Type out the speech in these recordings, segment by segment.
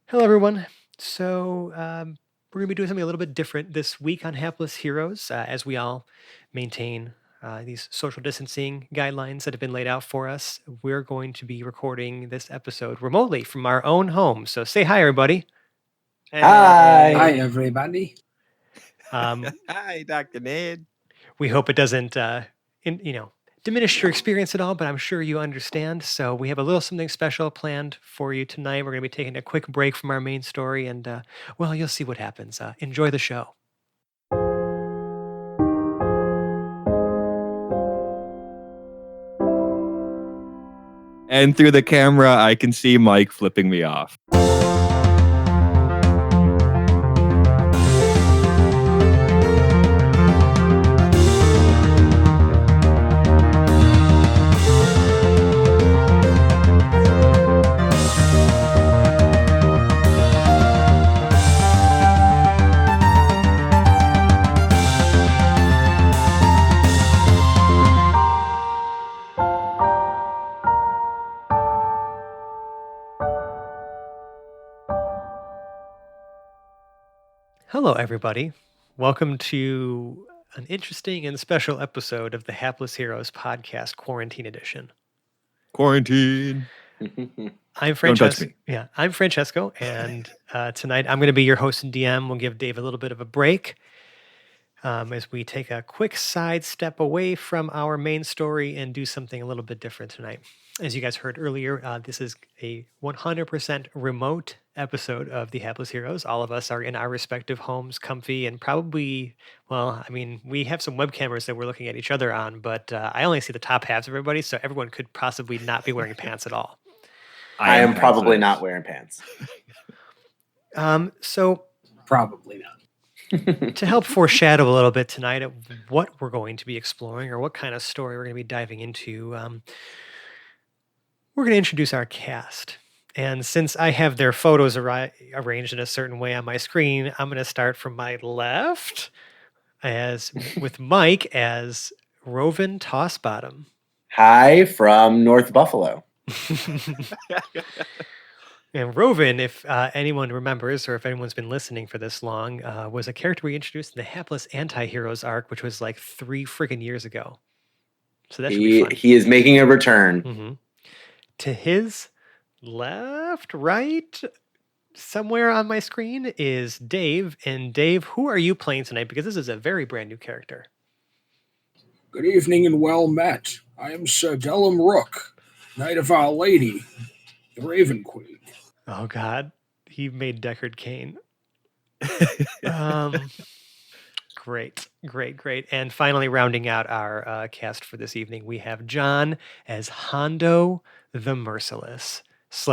Hello, everyone. We're going to be doing something a little bit different this week on Hapless Heroes, as we all maintain these social distancing guidelines that have been laid out for us. We're going to be recording this episode remotely from our own home. So say hi, everybody. Hi, Hey, everybody. hi, Dr. Ned. We hope it doesn't, diminish your experience at all, but I'm sure you understand. So we have a little something special planned for you tonight. We're going to be taking a quick break from our main story, and well, you'll see what happens. Enjoy the show. And through the camera, I can see Mike flipping me off. Hello, everybody. Welcome to an interesting and special episode of the Hapless Heroes podcast, Quarantine Edition. Quarantine. I'm Don't touch Francesco. me. Yeah, I'm Francesco, and tonight I'm going to be your host and DM. We'll give Dave a little bit of a break as we take a quick side step away from our main story and do something a little bit different tonight. As you guys heard earlier, this is a 100% remote episode of the Hapless Heroes. All of us are in our respective homes, comfy, and probably, well, I mean, we have some web cameras that we're looking at each other on, but I only see the top halves of everybody, so everyone could possibly not be wearing pants at all. I am probably not wearing pants. So Probably not. to help foreshadow a little bit tonight of what we're going to be exploring or what kind of story we're going to be diving into, we're going to introduce our cast. And since I have their photos arranged in a certain way on my screen, I'm going to start from my left with Mike as Rovin Tossbottom. Hi from North Buffalo. And Rovin, if anyone remembers, or if anyone's been listening for this long, was a character we introduced in the Hapless Anti-Heroes arc, which was like 3 friggin' years ago. So that should be fun. He is making a return. Mm-hmm. To his left, right, somewhere on my screen is Dave. And Dave, who are you playing tonight? Because this is a very brand new character. Good evening and well met. I am Sir Dellum Rook, Knight of Our Lady, the Raven Queen. Oh, God. He made Deckard Cain. Great. And finally, rounding out our cast for this evening, we have John as Hondo the Merciless /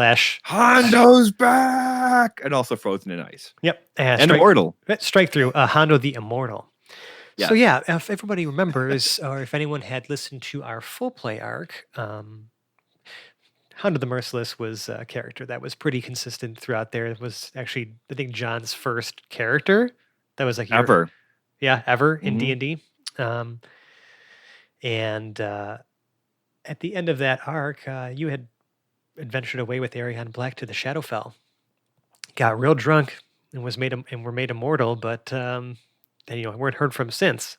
Hondo's back! And also frozen in ice. Yep. And immortal. Strike through Hondo the Immortal. Yes. So yeah, if everybody remembers, or if anyone had listened to our full play arc, Hondo the Merciless was a character that was pretty consistent throughout there. It was actually, I think, John's first character. That was like Ever. Ever in Mhm. D&D. And at the end of that arc, you had adventured away with Arion Black to the Shadowfell. Got real drunk and were made immortal, but then weren't heard from since.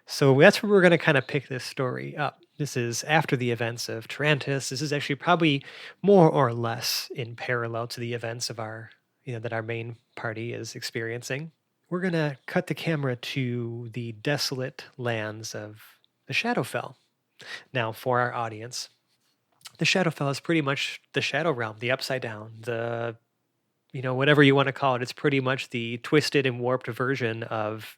So that's where we're going to kind of pick this story up. This is after the events of Tarantus. This is actually probably more or less in parallel to the events of that our main party is experiencing. We're going to cut the camera to the desolate lands of the Shadowfell. Now, for our audience, the Shadowfell is pretty much the Shadow Realm, the Upside Down, the, whatever you want to call it. It's pretty much the twisted and warped version of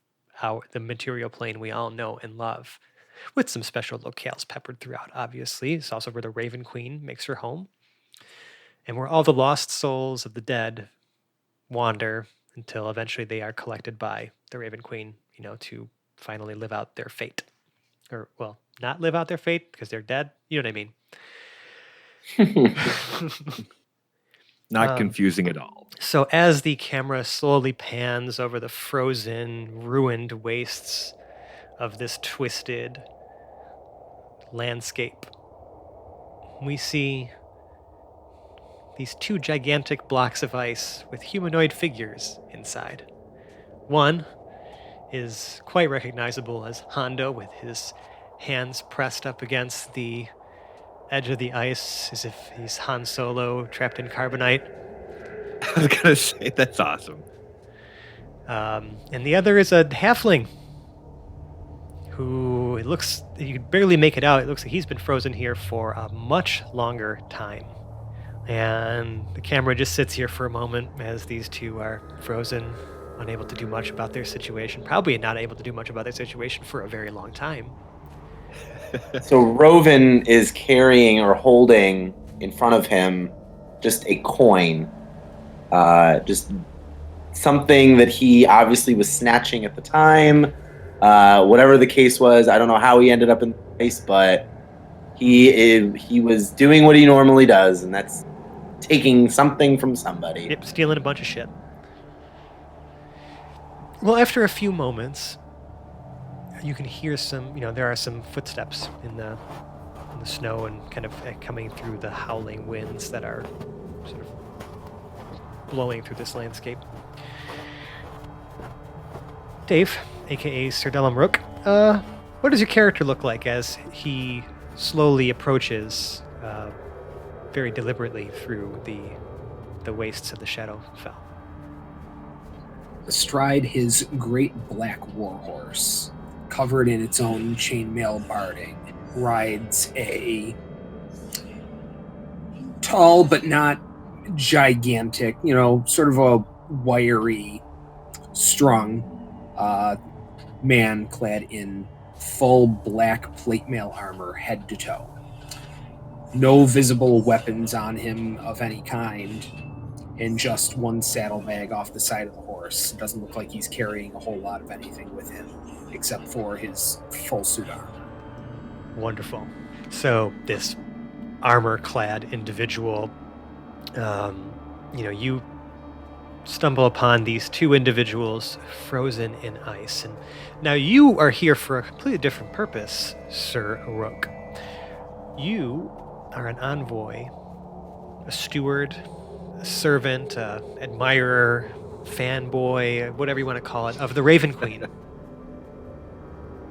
the material plane we all know and love, with some special locales peppered throughout, obviously. It's also where the Raven Queen makes her home, and where all the lost souls of the dead wander until eventually they are collected by the Raven Queen, to finally live out their fate. Or, well, not live out their fate because they're dead. You know what I mean? Not confusing at all. So as the camera slowly pans over the frozen, ruined wastes of this twisted landscape, we see these two gigantic blocks of ice with humanoid figures inside. One is quite recognizable as Hondo, with his hands pressed up against the edge of the ice as if he's Han Solo trapped in carbonite. I was gonna say that's awesome. And the other is a halfling who it looks, you can barely make it out. It looks like he's been frozen here for a much longer time. And the camera just sits here for a moment as these two are frozen, unable to do much about their situation. Probably not able to do much about their situation for a very long time. So Roven is carrying or holding in front of him just a coin. Just something that he obviously was snatching at the time. Whatever the case was, I don't know how he ended up in the place, but he was doing what he normally does, and that's taking something from somebody. Yep, stealing a bunch of shit. Well, after a few moments, you can hear some, there are some footsteps in the snow and kind of coming through the howling winds that are sort of blowing through this landscape. Dave, aka Sir Dellum Rook, what does your character look like as he slowly approaches, very deliberately through the wastes of the Shadowfell? Astride his great black warhorse, covered in its own chainmail barding, rides a tall but not gigantic, sort of a wiry, strong man clad in full black plate mail armor head to toe. No visible weapons on him of any kind, and just one saddlebag off the side of the horse. It doesn't look like he's carrying a whole lot of anything with him, except for his full suit armor. Wonderful. So this armor-clad individual, you stumble upon these two individuals frozen in ice. And now you are here for a completely different purpose, Sir Rook. You are an envoy, a steward, a servant, admirer, fanboy, whatever you want to call it, of the Raven Queen.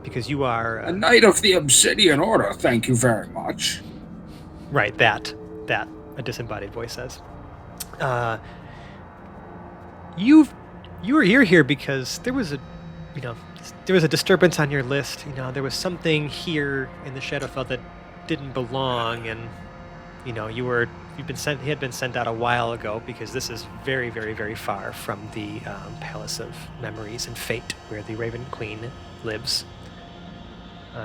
Because you are... a knight of the Obsidian Order, thank you very much. Right, that, a disembodied voice says. You're here because there was a disturbance on your list. There was something here in the Shadowfell that didn't belong, and he had been sent out a while ago because this is very, very, very far from the Palace of Memories and Fate, where the Raven Queen lives.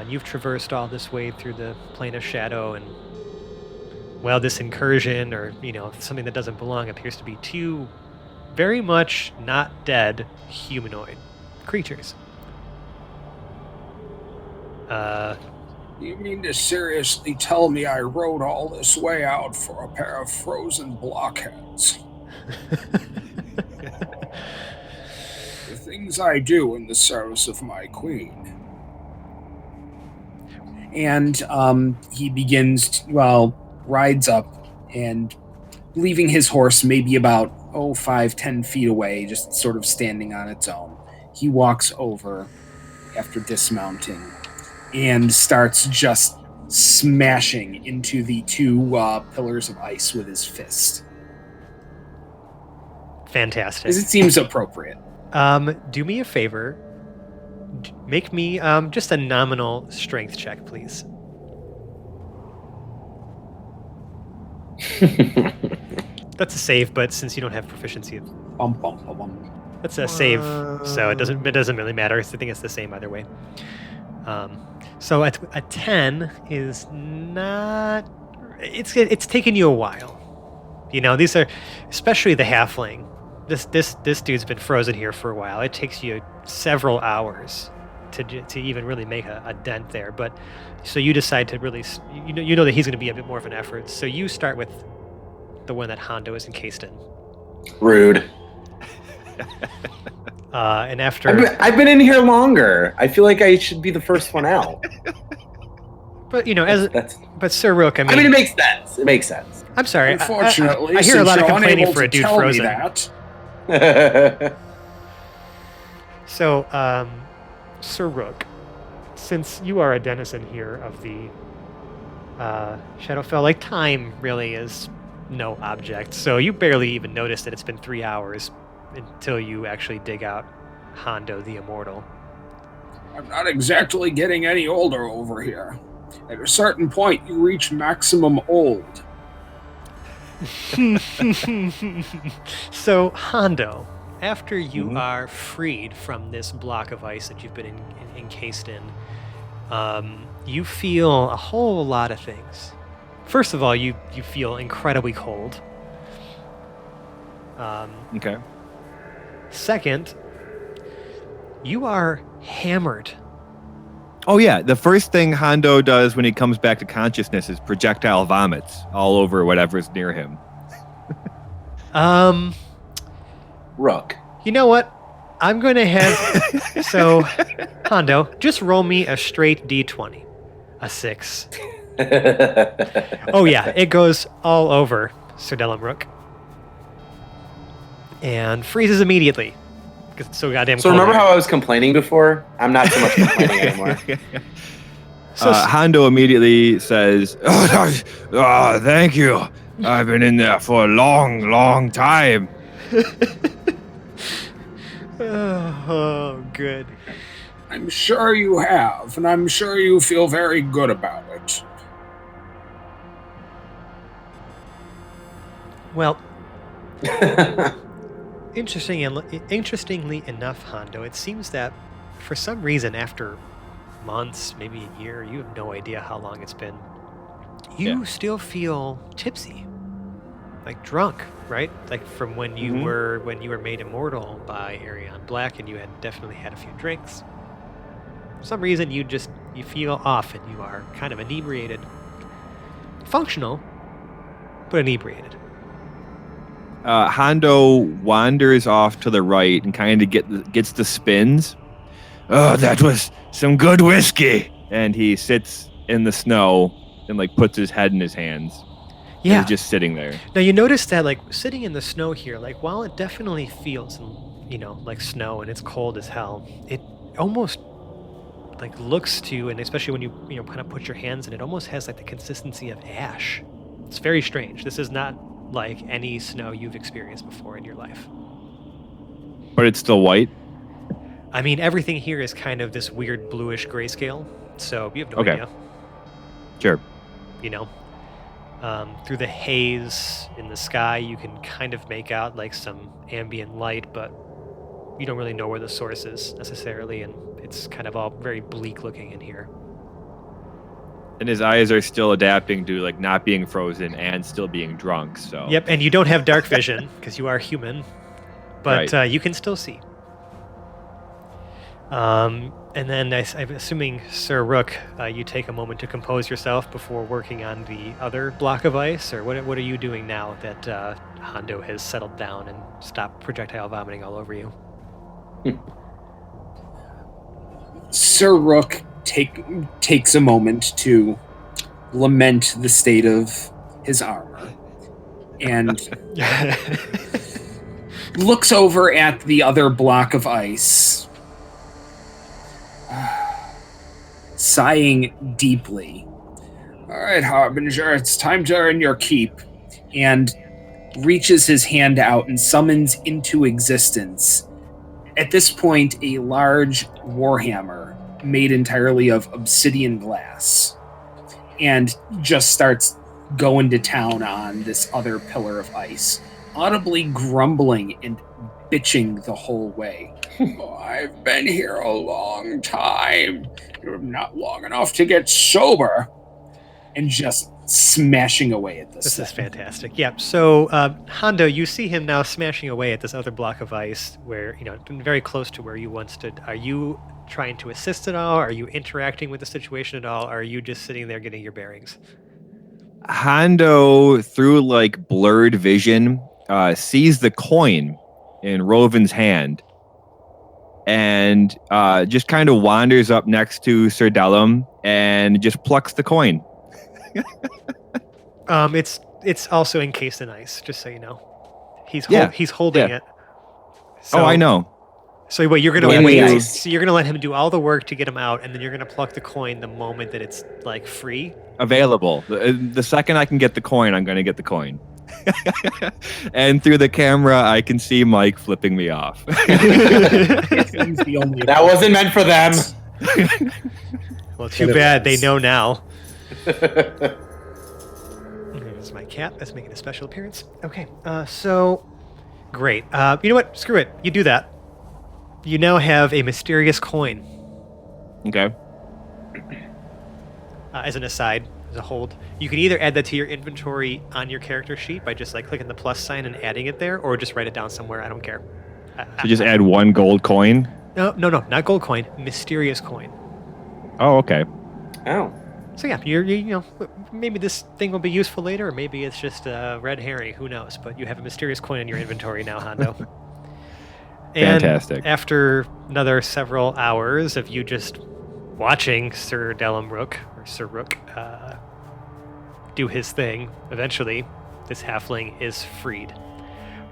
You've traversed all this way through the Plane of Shadow, and this incursion, or something that doesn't belong, appears to be two very much not dead humanoid creatures. You mean to seriously tell me I rode all this way out for a pair of frozen blockheads? The things I do in the service of my queen. And he begins rides up, and leaving his horse maybe about 5-10 feet away, just sort of standing on its own. He walks over after dismounting and starts just smashing into the two pillars of ice with his fist. Fantastic. As it seems appropriate. Do me a favor. Make me just a nominal strength check, please. That's a save, but since you don't have proficiency, that's a save, so it doesn't really matter. I think it's the same either way. So a 10 is not. It's taken you a while. These are, especially the halfling. This dude's been frozen here for a while. It takes you several hours to even really make a dent there. But so you decide to really, you know that he's going to be a bit more of an effort. So you start with the one that Hondo is encased in. Rude. And after I've been in here longer. I feel like I should be the first one out. But That's but Sir Rook, I mean, it makes sense. It makes sense. I'm sorry. Unfortunately, I hear a since lot of you're complaining unable for a to dude tell me frozen. that, So, Sir Rook, since you are a denizen here of the Shadowfell, like time really is no object. So you barely even notice that it's been 3 hours until you actually dig out Hondo the Immortal. I'm not exactly getting any older over here. At a certain point, you reach maximum old. So, Hondo, after you Mhm. are freed from this block of ice that you've been encased in, you feel a whole lot of things. First of all, you feel incredibly cold. Okay. Second, you are hammered. Oh yeah, the first thing Hondo does when he comes back to consciousness is projectile vomits all over whatever's near him. Rook. You know what? I'm going to have... So, Hondo, just roll me a straight D20. A 6. Oh yeah, it goes all over Sir Rook. And freezes immediately. Because it's so goddamn So cold. remember here. how I was complaining before? I'm not so much complaining anymore. So, Hondo immediately says, "Oh, thank you. I've been in there for a long, long time." oh, good. I'm sure you have, and I'm sure you feel very good about it. Well, interestingly enough, Hondo, it seems that for some reason, after months, maybe a year, you have no idea how long it's been, you still feel tipsy, like drunk, right? Like from when you were made immortal by Arion Black, and you had definitely had a few drinks. For some reason, you feel off, and you are kind of inebriated, functional, but inebriated. Hondo wanders off to the right and kind of gets the spins. Oh, that was some good whiskey. And he sits in the snow and like puts his head in his hands. Yeah. He's just sitting there. Now you notice that like sitting in the snow here, like while it definitely feels, like snow and it's cold as hell, it almost like looks to, and especially when you kind of put your hands in it, almost has like the consistency of ash. It's very strange. This is not like any snow you've experienced before in your life. But it's still white? I mean, everything here is kind of this weird bluish grayscale, so you have no idea. Sure. Through the haze in the sky, you can kind of make out like some ambient light, but you don't really know where the source is necessarily, and it's kind of all very bleak looking in here. And his eyes are still adapting to like not being frozen and still being drunk. So Yep, and you don't have dark vision because you are human, but Right. You can still see. And then I'm assuming, Sir Rook, you take a moment to compose yourself before working on the other block of ice, or what are you doing now that Hondo has settled down and stopped projectile vomiting all over you? Sir Rook takes a moment to lament the state of his armor and looks over at the other block of ice, sighing deeply. All right, Harbinger, it's time to earn your keep. And reaches his hand out and summons into existence, at this point, a large warhammer made entirely of obsidian glass, and just starts going to town on this other pillar of ice, audibly grumbling and bitching the whole way. Oh, I've been here a long time. You're not long enough to get sober. And just smashing away at this This thing. is fantastic. Yeah. So, Hondo, you see him now smashing away at this other block of ice where, very close to where you once stood. Are you trying to assist at all? Are you interacting with the situation at all? Or are you just sitting there getting your bearings? Hondo, through like blurred vision, sees the coin in Rovin's hand and just kind of wanders up next to Sir Dellum and just plucks the coin. It's also encased in ice, just so you know. He's holding Yeah. it. So, I know. So what you're gonna In the wait? ice. So you're gonna let him do all the work to get him out, and then you're gonna pluck the coin the moment that it's like free. Available. The second I can get the coin, I'm going to get the coin. And through the camera, I can see Mike flipping me off. He's the only That wasn't meant for them. Well, too But it bad they was. know now. There's my cat that's making a special appearance. Okay, so great. You know what? Screw it. You do that. You now have a mysterious coin. Okay. As an aside, as a hold, you can either add that to your inventory on your character sheet by just like clicking the plus sign and adding it there, or just write it down somewhere. I don't care. So just add 1 gold coin? No, not gold coin. Mysterious coin. Oh, okay. Oh. So yeah, you know, maybe this thing will be useful later, or maybe it's just a red herring. Who knows? But you have a mysterious coin in your inventory now, Hondo. And Fantastic. after another several hours of you just watching Sir Rook do his thing, eventually this halfling is freed.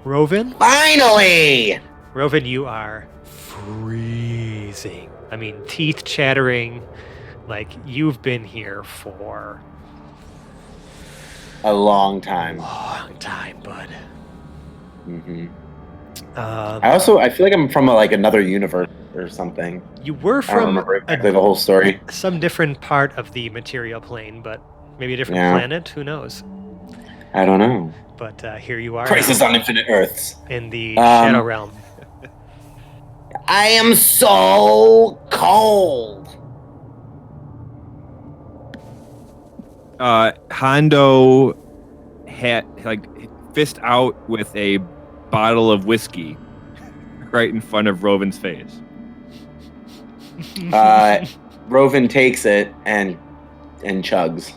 Roven, Finally! you are freezing. I mean, teeth chattering, like you've been here for A long time. a long time, bud. Hmm. Um, I feel like I'm from another universe or something. you were I don't from remember exactly the whole story. some different part of the material plane, but maybe a different Yeah. planet. Who knows? I don't know. But here you are Crisis on Infinite Earths. in the Shadow Realm. I am so cold. Hondo had fist out with a bottle of whiskey right in front of Roven's face. Roven takes it and chugs.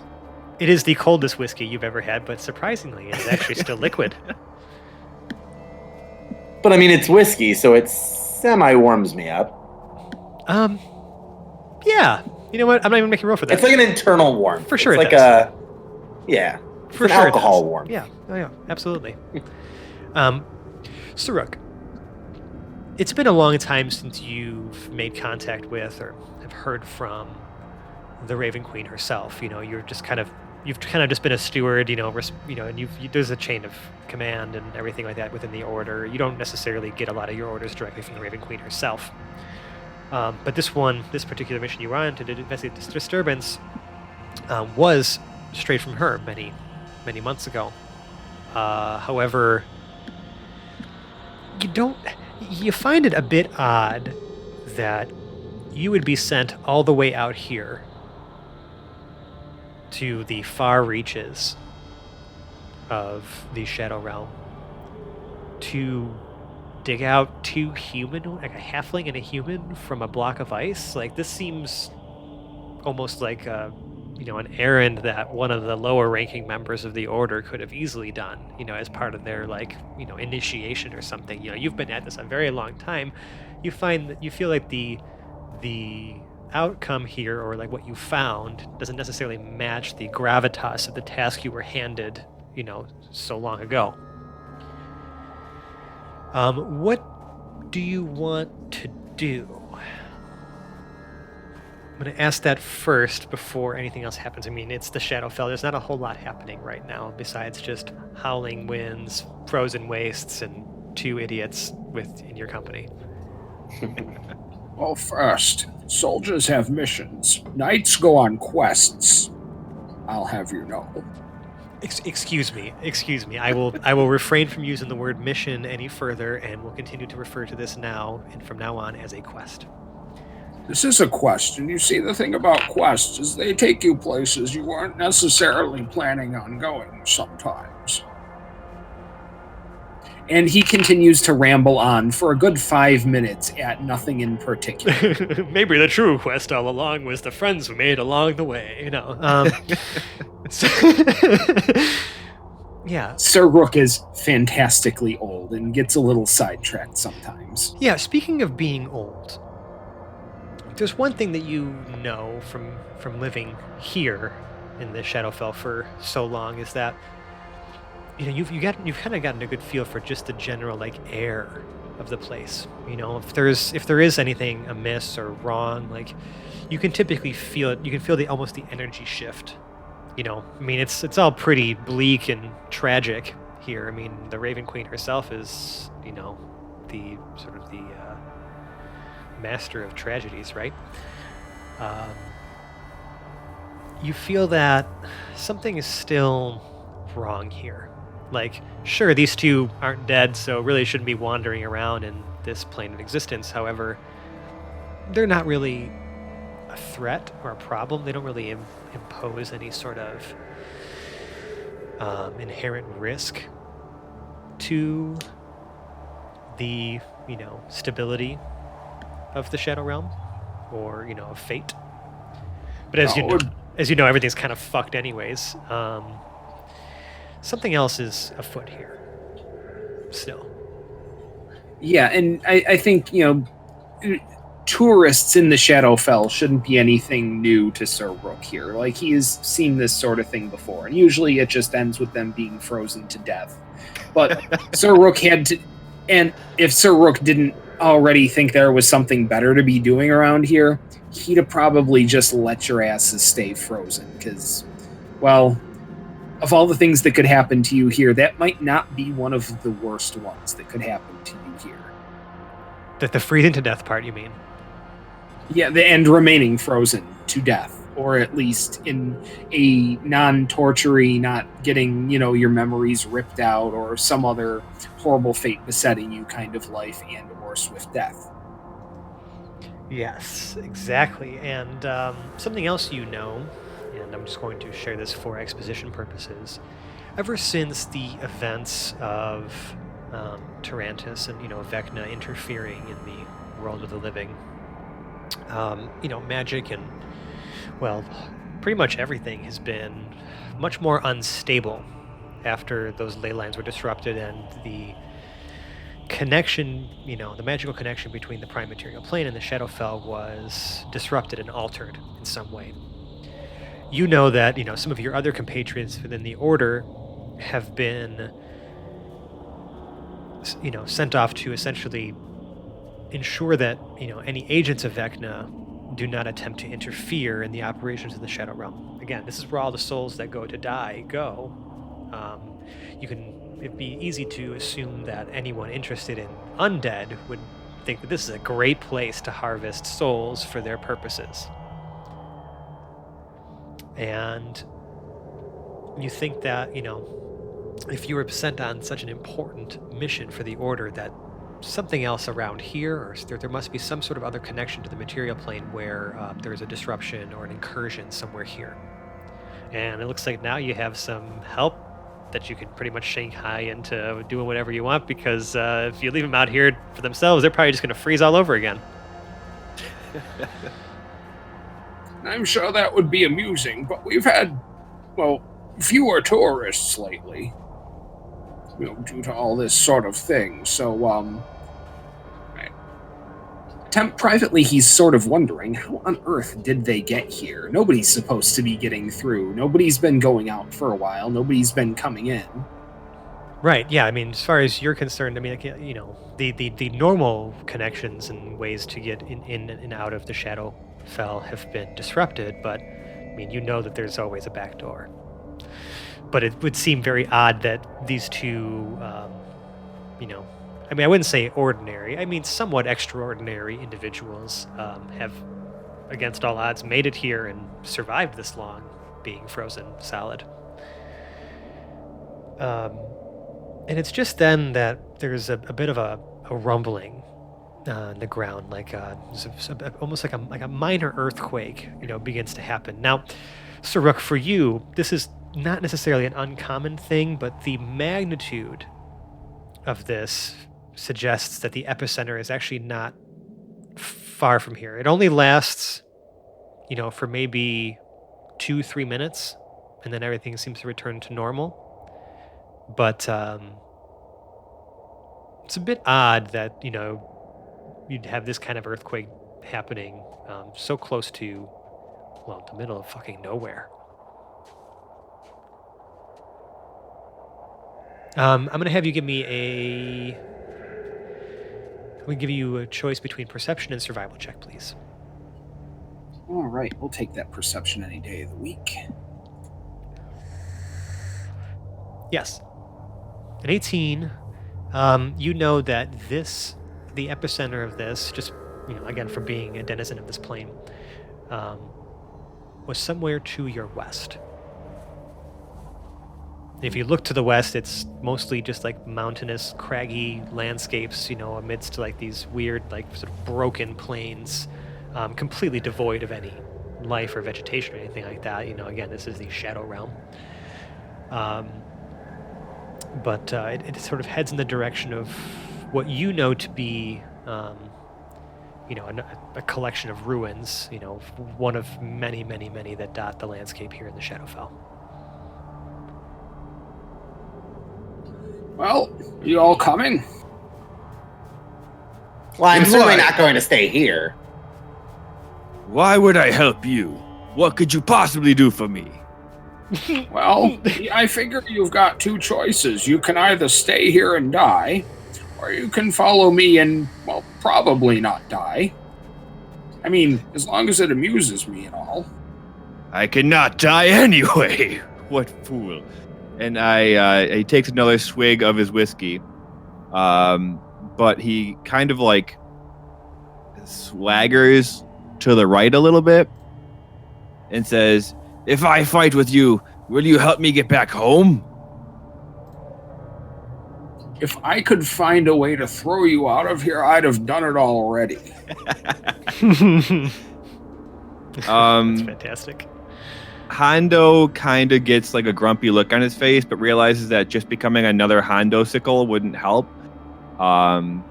It is the coldest whiskey you've ever had, but surprisingly, it is actually still liquid. But I mean, it's whiskey, so it semi-warms me up. Yeah. You know what? I'm not even making a roll for that. It's like an internal warmth. For sure It's it like does. yeah. For It's an sure it alcohol does. warmth. Yeah. Oh, yeah. Absolutely. Suruk, it's been a long time since you've made contact with or have heard from the Raven Queen herself. You know, you've kind of just been a steward. You know, and there's a chain of command and everything like that within the order. You don't necessarily get a lot of your orders directly from the Raven Queen herself. But this particular mission you were on to investigate this disturbance was straight from her many, many months ago. However, you find it a bit odd that you would be sent all the way out here to the far reaches of the Shadow Realm to dig out two human, like a halfling and a human, from a block of ice. Like, this seems almost like an errand that one of the lower ranking members of the order could have easily done, as part of their initiation or something. You've been at this a very long time. You find that you feel like the outcome here, or like what you found, doesn't necessarily match the gravitas of the task you were handed, so long ago. What do you want to do? I'm going to ask that first before anything else happens. I mean, it's the Shadowfell. There's not a whole lot happening right now besides just howling winds, frozen wastes, and two idiots in your company. Well, first, soldiers have missions. Knights go on quests. I'll have you know. Excuse me. I will refrain from using the word mission any further, and will continue to refer to this now and from now on as a quest. This is a quest, and you see, the thing about quests is they take you places you weren't necessarily planning on going sometimes. And he continues to ramble on for a good 5 minutes at nothing in particular. Maybe the true quest all along was the friends we made along the way, Yeah. Sir Rook is fantastically old and gets a little sidetracked sometimes. Yeah, speaking of being old, there's one thing that you know from living here in the Shadowfell for so long is that you've kind of gotten a good feel for just the general like air of the place. If there is anything amiss or wrong, like you can typically feel it. You can feel the almost the energy shift. I mean, it's all pretty bleak and tragic here. I mean, the Raven Queen herself is the sort of the master of tragedies, right? Um, you feel that something is still wrong here. Like, sure, these two aren't dead, so really shouldn't be wandering around in this plane of existence. However, they're not really a threat or a problem. They don't really impose any sort of inherent risk to the stability of the Shadow Realm or of fate. But as you know, everything's kind of fucked anyways. Something else is afoot here still. Yeah, and I think, tourists in the Shadowfell shouldn't be anything new to Sir Rook here. Like, he has seen this sort of thing before, and usually it just ends with them being frozen to death. But Sir Rook had to... And if Sir Rook didn't already think there was something better to be doing around here, he'd have probably just let your asses stay frozen, because, well... Of all the things that could happen to you here, that might not be one of the worst ones that could happen to you here. The freezing to death part, you mean? Yeah, and remaining frozen to death, or at least in a non-tortury, not getting, your memories ripped out, or some other horrible fate besetting you kind of life and or swift death. Yes, exactly. And something else and I'm just going to share this for exposition purposes. Ever since the events of Tarantus and Vecna interfering in the world of the living, magic and pretty much everything has been much more unstable after those ley lines were disrupted and the connection, the magical connection between the prime material plane and the Shadowfell was disrupted and altered in some way. You know that, some of your other compatriots within the Order have been, sent off to essentially ensure that, any agents of Vecna do not attempt to interfere in the operations of the Shadow Realm. Again, this is where all the souls that go to die go. It'd be easy to assume that anyone interested in undead would think that this is a great place to harvest souls for their purposes. And you think that, if you were sent on such an important mission for the Order, that something else around here, or there must be some sort of other connection to the material plane where there is a disruption or an incursion somewhere here. And it looks like now you have some help that you could pretty much Shanghai into doing whatever you want, because if you leave them out here for themselves, they're probably just going to freeze all over again. I'm sure that would be amusing, but we've had, fewer tourists lately, due to all this sort of thing. So, privately, he's sort of wondering, how on earth did they get here? Nobody's supposed to be getting through. Nobody's been going out for a while. Nobody's been coming in. Right, yeah, I mean, as far as you're concerned, I mean, the normal connections and ways to get in and out of the Shadowfell have been disrupted, but, I mean, that there's always a back door. But it would seem very odd that these two, I wouldn't say ordinary, I mean somewhat extraordinary individuals have, against all odds, made it here and survived this long, being frozen solid. And it's just then that there's a bit of a rumbling on the ground, like almost like a minor earthquake, begins to happen. Now, Sir Rook, for you, this is not necessarily an uncommon thing, but the magnitude of this suggests that the epicenter is actually not far from here. It only lasts, for maybe 2-3 minutes, and then everything seems to return to normal. But it's a bit odd that, you'd have this kind of earthquake happening so close to, well, the middle of fucking nowhere. I'm going to have you give me I'm going to give you a choice between perception and survival check, please. All right, we'll take that perception any day of the week. Yes. An 18. You know that the epicenter of this, just, again, from being a denizen of this plane, was somewhere to your west. If you look to the west, it's mostly just like mountainous, craggy landscapes, amidst like these weird, like sort of broken plains, completely devoid of any life or vegetation or anything like that. Again, this is the Shadow Realm. But it sort of heads in the direction of what you know to be, a collection of ruins, one of many, many, many that dot the landscape here in the Shadowfell. Well, you all coming? Well, I'm And certainly why? not going to stay here. Why would I help you? What could you possibly do for me? Well, I figure you've got two choices. You can either stay here and die, or you can follow me and, well, probably not die. I mean, as long as it amuses me and all. I cannot die anyway. What fool. And he takes another swig of his whiskey. But he kind of like swaggers to the right a little bit and says, "If I fight with you, will you help me get back home?" If I could find a way to throw you out of here, I'd have done it already. That's fantastic. Hondo kind of gets like a grumpy look on his face, but realizes that just becoming another Hondo sickle wouldn't help. So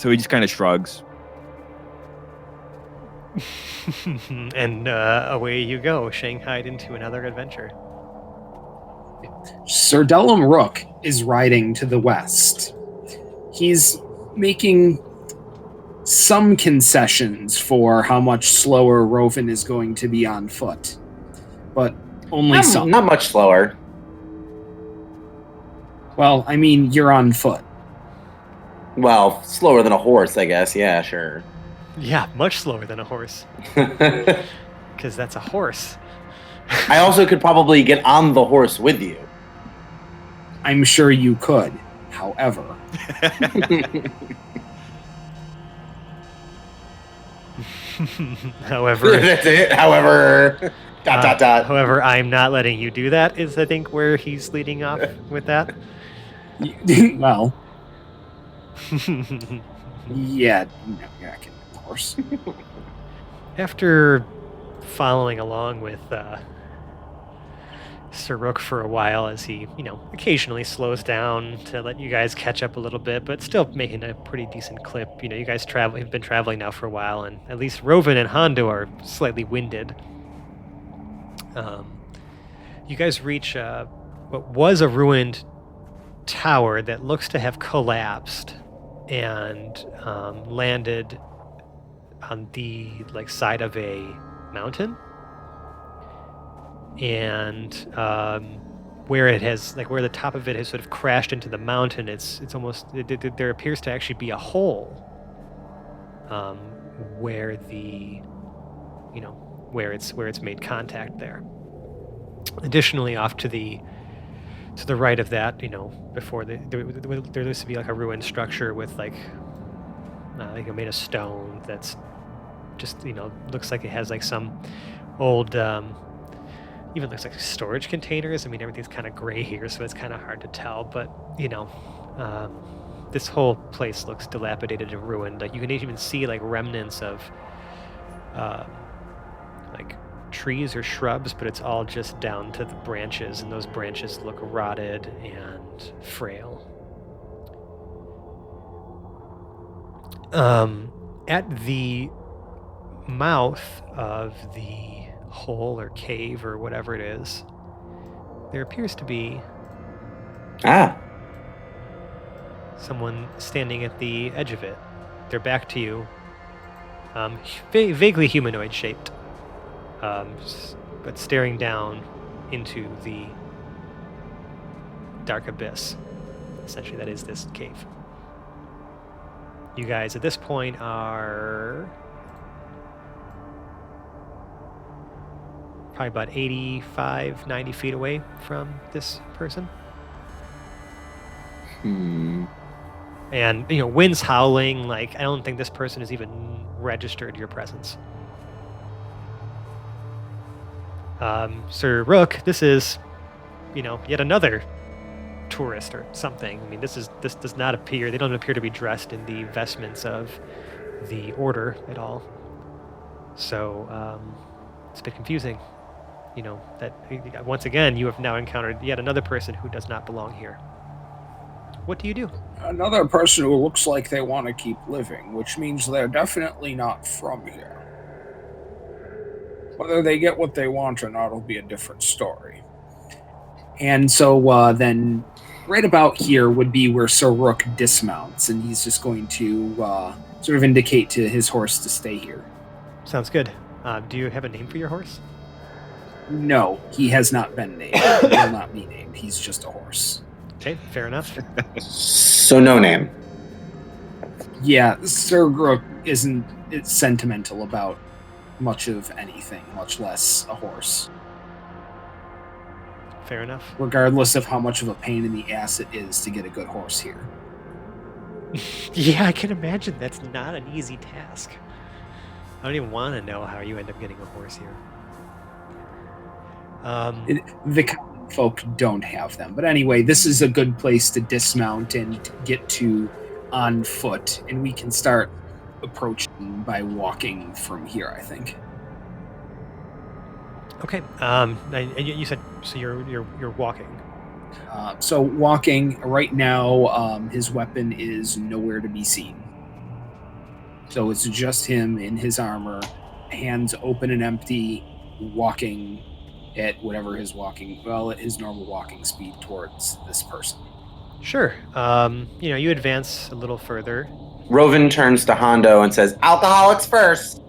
he just kind of shrugs. And away you go, shanghaied into another adventure. Sir Dellum Rook is riding to the west. He's making some concessions for how much slower Rovin is going to be on foot, but only some. Not much slower. Well, I mean, you're on foot. Well, slower than a horse, I guess. Yeah, sure. Yeah, much slower than a horse, I because that's a horse. also could probably get on the horse with you. I'm sure you could. However, However, That's it. However, ... However, I'm not letting you do that. Is I think where he's leading off with that. well, yeah, no, you're not getting on the horse. After following along with Sir Rook for a while, as he, occasionally slows down to let you guys catch up a little bit, but still making a pretty decent clip. You guys have been traveling now for a while, and at least Rovin and Hondo are slightly winded. You guys reach what was a ruined tower that looks to have collapsed and landed on the side of a mountain, and where it has where the top of it has sort of crashed into the mountain, it's almost there appears to actually be a hole where the where it's made contact there. Additionally, off to the right of that, before there used to be a ruined structure with made of stone that's just looks like it has some old even looks like storage containers. I mean, everything's kind of gray here, so it's kind of hard to tell, but this whole place looks dilapidated and ruined. You can even see remnants of trees or shrubs, but it's all just down to the branches, and those branches look rotted and frail. At the mouth of the hole or cave or whatever it is, there appears to be Ah, someone standing at the edge of it. They're back to you, Vaguely humanoid shaped, but staring down into the dark abyss. Essentially, that is this cave. You guys at this point are probably about 85, 90 feet away from this person. And, wind's howling. Like, I don't think this person has even registered your presence. Sir Rook, this is, yet another tourist or something. I mean, this does not appear, they don't appear to be dressed in the vestments of the order at all. So, it's a bit confusing. That once again, you have now encountered yet another person who does not belong here. What do you do? Another person who looks like they want to keep living, which means they're definitely not from here. Whether they get what they want or not will be a different story. And so then right about here would be where Sir Rook dismounts, and he's just going to sort of indicate to his horse to stay here. Sounds good. Do you have a name for your horse? No, he has not been named. He will not be named. He's just a horse. Okay, fair enough. So no name. Yeah, Sir Rook isn't sentimental about much of anything, much less a horse. Fair enough. Regardless of how much of a pain in the ass it is to get a good horse here. Yeah, I can imagine that's not an easy task. I don't even want to know how you end up getting a horse here. The common folk don't have them. But anyway, this is a good place to dismount and get to on foot, and we can start approaching by walking from here, I think. Okay. You said so. You're walking. So walking right now, his weapon is nowhere to be seen. So it's just him in his armor, hands open and empty, walking at whatever his at his normal walking speed towards this person. Sure. You advance a little further. Roven turns to Hondo and says, "Alcoholics first."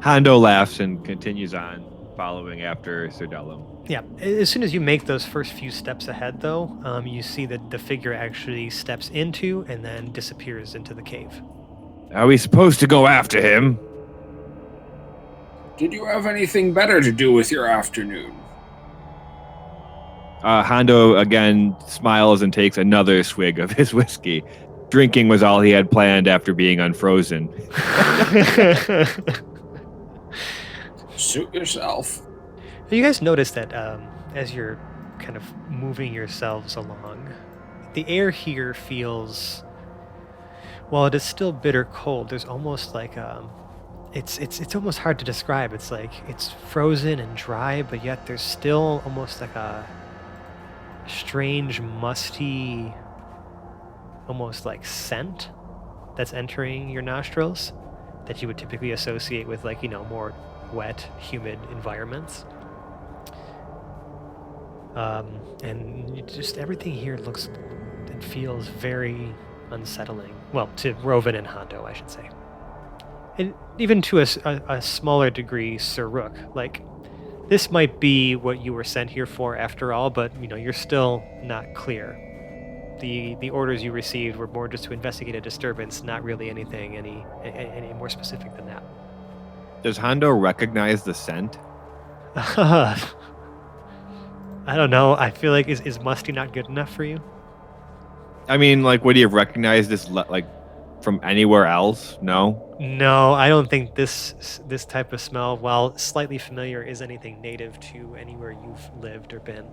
Hondo laughs and continues on, following after Sir Dellum. Yeah. As soon as you make those first few steps ahead, though, you see that the figure actually steps into and then disappears into the cave. Are we supposed to go after him? Did you have anything better to do with your afternoon? Hondo again smiles and takes another swig of his whiskey. Drinking was all he had planned after being unfrozen. Suit yourself. You guys notice that as you're kind of moving yourselves along, the air here feels, while it is still bitter cold, there's almost like it's almost hard to describe. It's like it's frozen and dry, but yet there's still almost like a strange, musty, almost like scent that's entering your nostrils that you would typically associate with more wet, humid environments. And just everything here looks and feels very unsettling. Well, to Roven and Hondo, I should say. And even to a smaller degree, Sir Rook. Like, this might be what you were sent here for after all, but, you're still not clear. The orders you received were more just to investigate a disturbance, not really anything any more specific than that. Does Hondo recognize the scent? I don't know. I feel like, is musty not good enough for you? I mean, would he have recognized this, from anywhere else? No? No, I don't think this type of smell, while slightly familiar, is anything native to anywhere you've lived or been.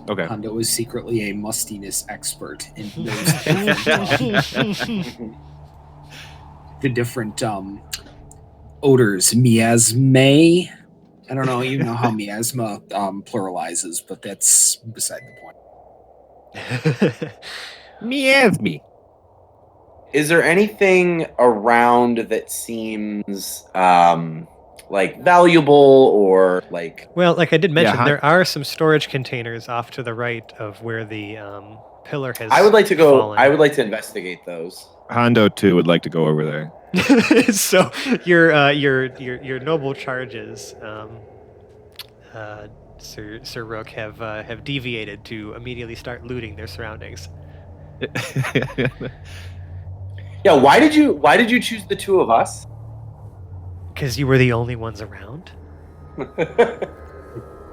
Okay. Hondo is secretly a mustiness expert and knows the different odors. Miasma. I don't know. You know how miasma pluralizes, but that's beside the point. Miasma. Is there anything around that seems valuable or like? Well, like I did mention, Yeah, there are some storage containers off to the right of where the pillar has. I would like to go. fallen. I would like to investigate those. Hondo too would like to go over there. So your noble charges, Sir Rook, have deviated to immediately start looting their surroundings. Yeah. Why did you choose the two of us? Because you were the only ones around.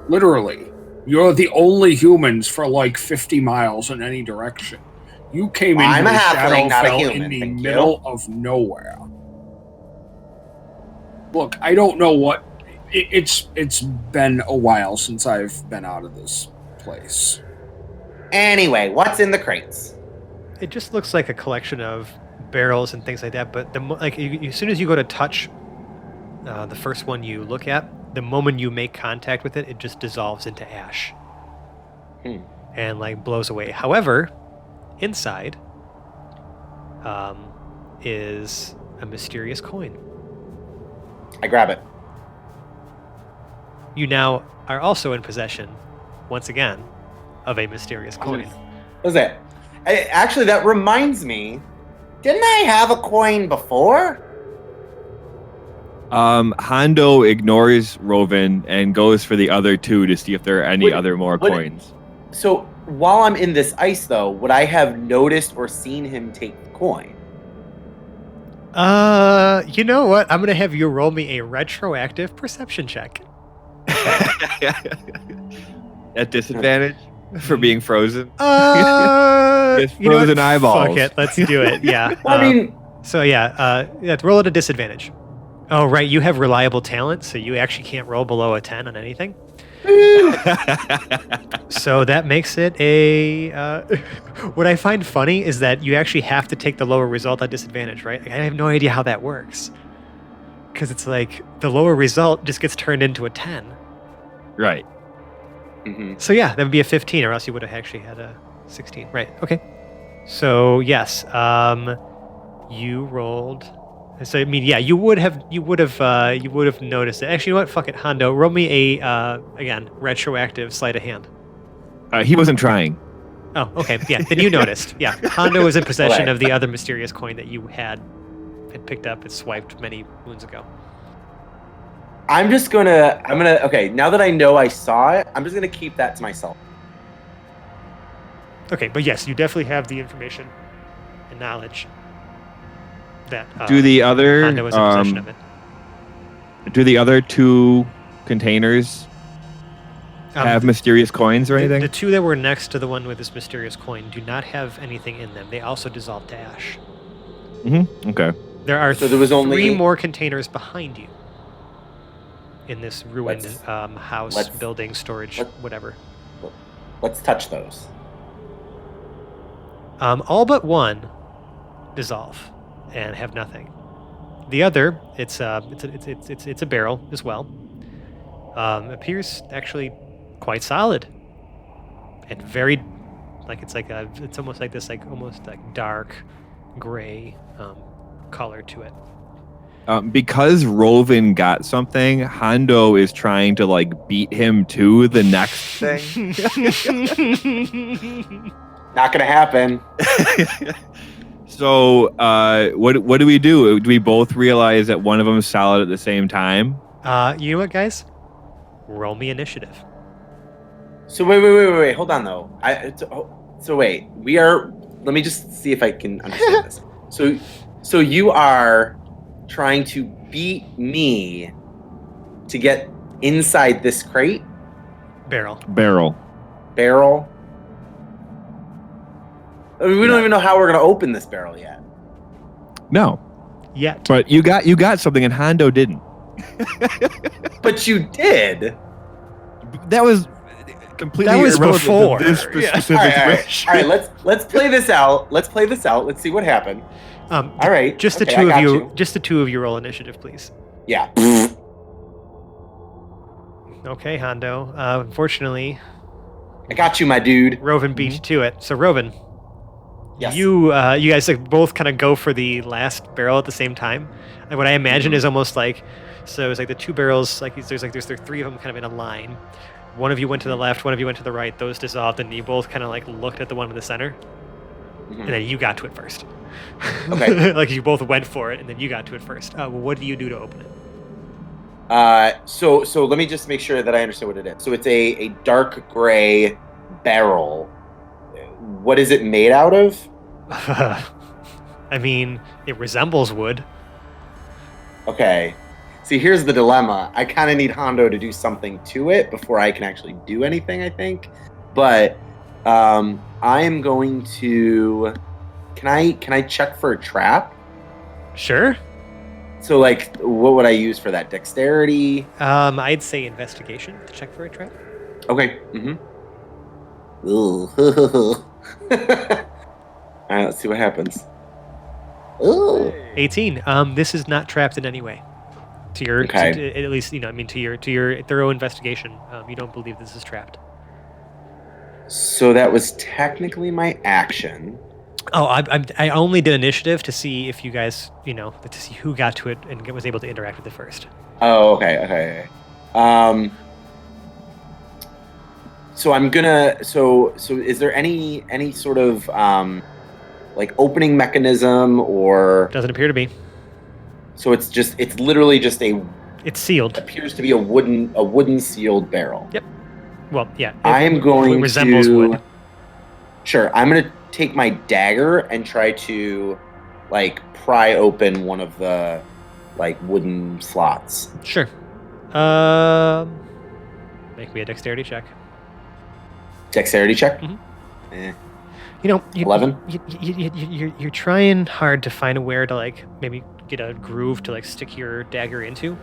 Literally, you're the only humans for like 50 miles in any direction. You came Well, into I'm a the halfling, not a Shadowfell human, in the thank you. middle of nowhere. Look, I don't know what. It's been a while since I've been out of this place. Anyway, what's in the crates? It just looks like a collection of barrels and things like that. But as soon as you go to touch the first one you look at, the moment you make contact with it, it just dissolves into ash and like blows away. However, inside is a mysterious coin. I grab it. You now are also in possession, once again, of a mysterious coin. What is that? Actually, that reminds me. Didn't I have a coin before? Hondo ignores Roven and goes for the other two to see if there are any other more what- coins. So while I'm in this ice, though, would I have noticed or seen him take the coin? You know what? I'm gonna have you roll me a retroactive perception check. At disadvantage for being frozen. It's You know what? frozen eyeballs. Fuck it, let's do it. Yeah. Well, I mean, So yeah, roll at a disadvantage. Oh right, you have reliable talent, so you actually can't roll below a 10 on anything. So that makes it a. What I find funny is that you actually have to take the lower result at disadvantage, right? Like, I have no idea how that works. Because it's like the lower result just gets turned into a 10. Right. mhm. So yeah, that would be a 15, or else you would have actually had a 16. Right. Okay. So yes, you rolled. So I mean, yeah, you would have noticed it. Actually, you know what? Fuck it, Hondo. Roll me a again retroactive sleight of hand. He wasn't trying. Oh, okay. Yeah, then you noticed. Yeah, Hondo was in possession Okay. of the other mysterious coin that you had picked up and swiped many moons ago. I'm gonna. Okay, now that I know I saw it, I'm just gonna keep that to myself. Okay, but yes, you definitely have the information and knowledge that Do the other Hondo was in possession of it. do the other two containers have mysterious coins or anything? The two that were next to the one with this mysterious coin do not have anything in them. They also dissolve to ash. Mm-hmm. Okay. There are So there was only- 3 more containers behind you in this ruined Let's- house, let's- building, storage, let- whatever. Let's touch those. All but one dissolve and have nothing. The other, it's a barrel as well. Appears actually quite solid and very it's almost like this almost like dark gray color to it. Because Roven got something, Hondo is trying to like beat him to the next thing. Not gonna happen. So, what do we do? Do we both realize that one of them is solid at the same time? You know what, guys? Roll me initiative. So wait. Hold on though. So wait. We are. Let me just see if I can understand this. So you are trying to beat me to get inside this crate Barrel. Barrel. barrel. I mean, we don't even know how we're gonna open this barrel yet. No, Yet. but you got something, and Hondo didn't. But you did. That was completely That was irrelevant to before. this Yeah. specific All wish. right. Let's play this out. Let's see what happened. All right. Just okay, the two I of got you. Just the two of you roll initiative, please. Yeah. Okay, Hondo. Unfortunately, I got you, my dude. Roven beat you to it. So Roven, Yes. you guys like both kind of go for the last barrel at the same time. And what I imagine is almost like, so it's like the two barrels, like there's 3 of them kind of in a line. One of you went to the left, one of you went to the right. Those dissolved, and you both kind of like looked at the one in the center, and then you got to it first. Okay. Like you both went for it, and then you got to it first. What do you do to open it? So let me just make sure that I understand what it is. So it's a dark gray barrel. What is it made out of? I mean, it resembles wood. Okay. See, here's the dilemma. I kind of need Hondo to do something to it before I can actually do anything, I think. But I am going to... Can I check for a trap? Sure. So, like, what would I use for that? Dexterity? I'd say investigation to check for a trap. Okay. Ooh. All right, let's see what happens. Ooh. 18. This is not trapped in any way. To your, Okay. at least, to your thorough investigation, you don't believe this is trapped. So that was technically my action. Oh, I only did initiative to see if you guys, to see who got to it and was able to interact with it first. Oh, okay. So I'm gonna. So is there any sort of like opening mechanism or? Doesn't appear to be. So it's literally just It's sealed. Appears to be a wooden sealed barrel. Yep. Well, yeah. I am going it resembles to. wood. Sure, I'm gonna take my dagger and try to, like, pry open one of the, like, wooden slots. Sure. Make me a dexterity check. Dexterity check. Mm-hmm. 11. You're trying hard to find where to like maybe get a groove to like stick your dagger into,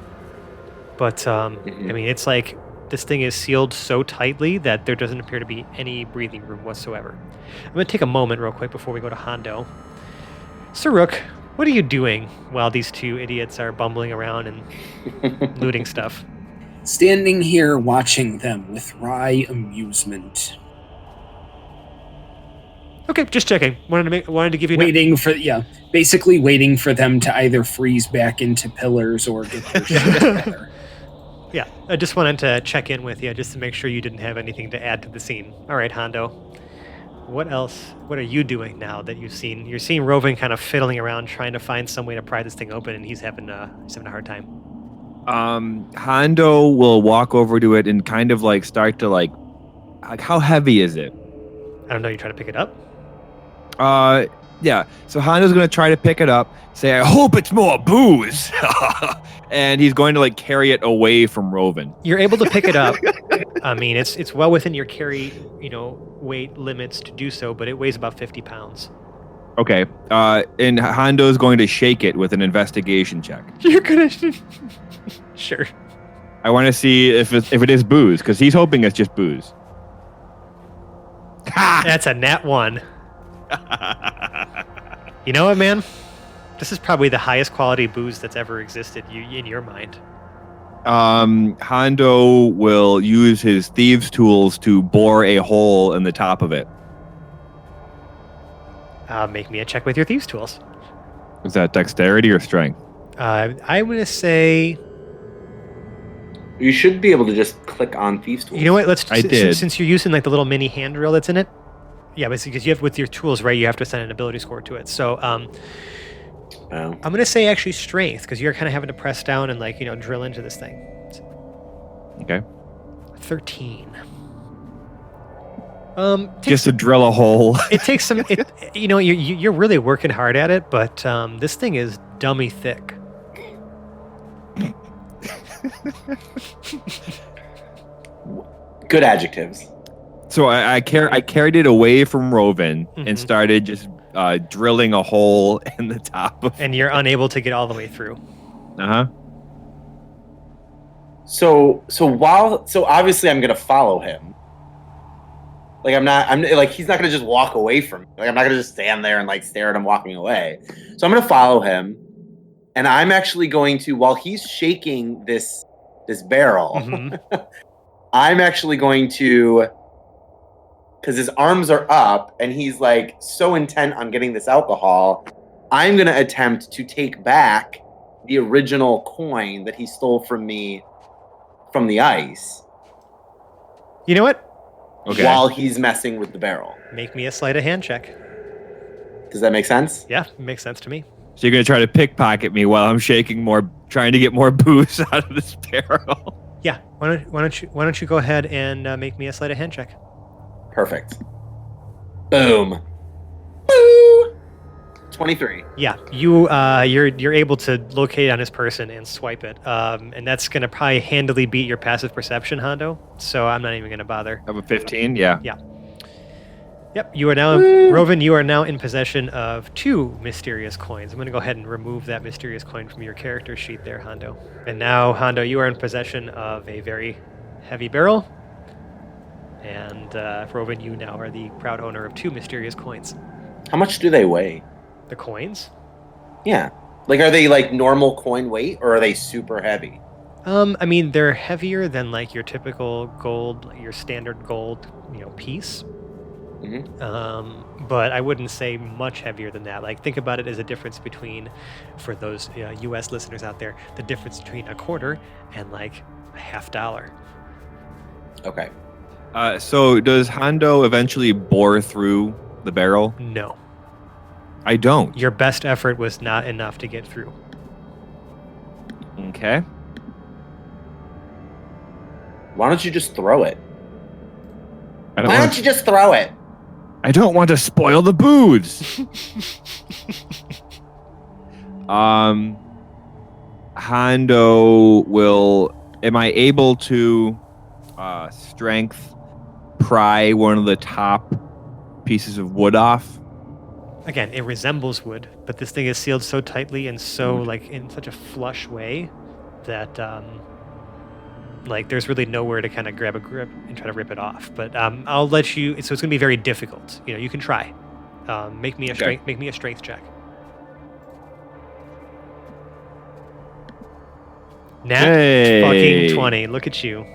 but I mean it's like this thing is sealed so tightly that there doesn't appear to be any breathing room whatsoever. I'm gonna take a moment real quick before we go to Hondo. Saruk, what are you doing while these two idiots are bumbling around and looting stuff? Standing here watching them with wry amusement. Okay, just checking. Wanted to give you basically waiting for them to either freeze back into pillars or get their shit together. Yeah, I just wanted to check in with you just to make sure you didn't have anything to add to the scene. All right, Hondo. What else? What are you doing now that you've seen? You're seeing Rovin kind of fiddling around trying to find some way to pry this thing open, and he's having a hard time. Hondo will walk over to it and kind of like start to like how heavy is it? I don't know. You try to pick it up. Yeah. So Hondo's gonna try to pick it up. Say, I hope it's more booze, and he's going to like carry it away from Rovin. You're able to pick it up. I mean, it's well within your carry, weight limits to do so, but it weighs about 50 pounds. Okay. And Hondo's going to shake it with an investigation check. You're gonna. Sure. I want to see if it is booze, because he's hoping it's just booze. That's a nat 1. You know what, man? This is probably the highest quality booze that's ever existed in your mind. Hondo will use his thieves' tools to bore a hole in the top of it. Make me a check with your thieves' tools. Is that dexterity or strength? I'm going to say... You should be able to just click on thieves' tools. You know what? Since you're using like the little mini hand drill that's in it. Yeah, because you have with your tools, right? You have to assign an ability score to it. So, I'm going to say actually strength, because you're kind of having to press down and like drill into this thing. Okay. 13. Just to drill a hole. It takes some. You're really working hard at it, but this thing is dummy thick. Good adjectives. So I carried it away from Rovin and started just drilling a hole in the top of and you're unable to get all the way through. So obviously I'm gonna follow him. Like he's not gonna just walk away from me. Like I'm not gonna just stand there and like stare at him walking away. So I'm gonna follow him, and I'm actually going to, while he's shaking this barrel, I'm actually going to, because his arms are up and he's like so intent on getting this alcohol, I'm gonna attempt to take back the original coin that he stole from me from the ice. You know what? Okay. while he's messing with the barrel. Make me a sleight of hand check. Does that make sense? Yeah, makes sense to me. So you're gonna try to pickpocket me while I'm shaking more, trying to get more booze out of this barrel. Yeah. Why don't you go ahead and make me a sleight of hand check? Perfect. Boom. Boo! 23. Yeah, you're able to locate on his person and swipe it, and that's gonna probably handily beat your passive perception, Hondo. So I'm not even gonna bother. I have a 15. Yeah. Yep, you are now, Rovan. You are now in possession of 2 mysterious coins. I'm gonna go ahead and remove that mysterious coin from your character sheet there, Hondo. And now, Hondo, you are in possession of a very heavy barrel, and Rovan, you now are the proud owner of 2 mysterious coins. How much do they weigh? The coins? Yeah. Like, are they like normal coin weight or are they super heavy? I mean, they're heavier than like your typical gold, your standard gold, piece. Mm-hmm. But I wouldn't say much heavier than that. Like, think about it as a difference between, for those U.S. listeners out there, the difference between a quarter and like a $50. Okay. So does Hondo eventually bore through the barrel? No, I don't. your best effort was not enough to get through. Okay. Why don't you just throw it? I Why don't you just throw it? don't want to spoil the booze. Hondo will. Am I able to strength pry one of the top pieces of wood off? Again, it resembles wood, but this thing is sealed so tightly and so like in such a flush way that like there's really nowhere to kind of grab a grip and try to rip it off. But I'll let you. So it's going to be very difficult. You can try. Make me a strength. Make me a strength check. Nat Hey. fucking 20. Look at you.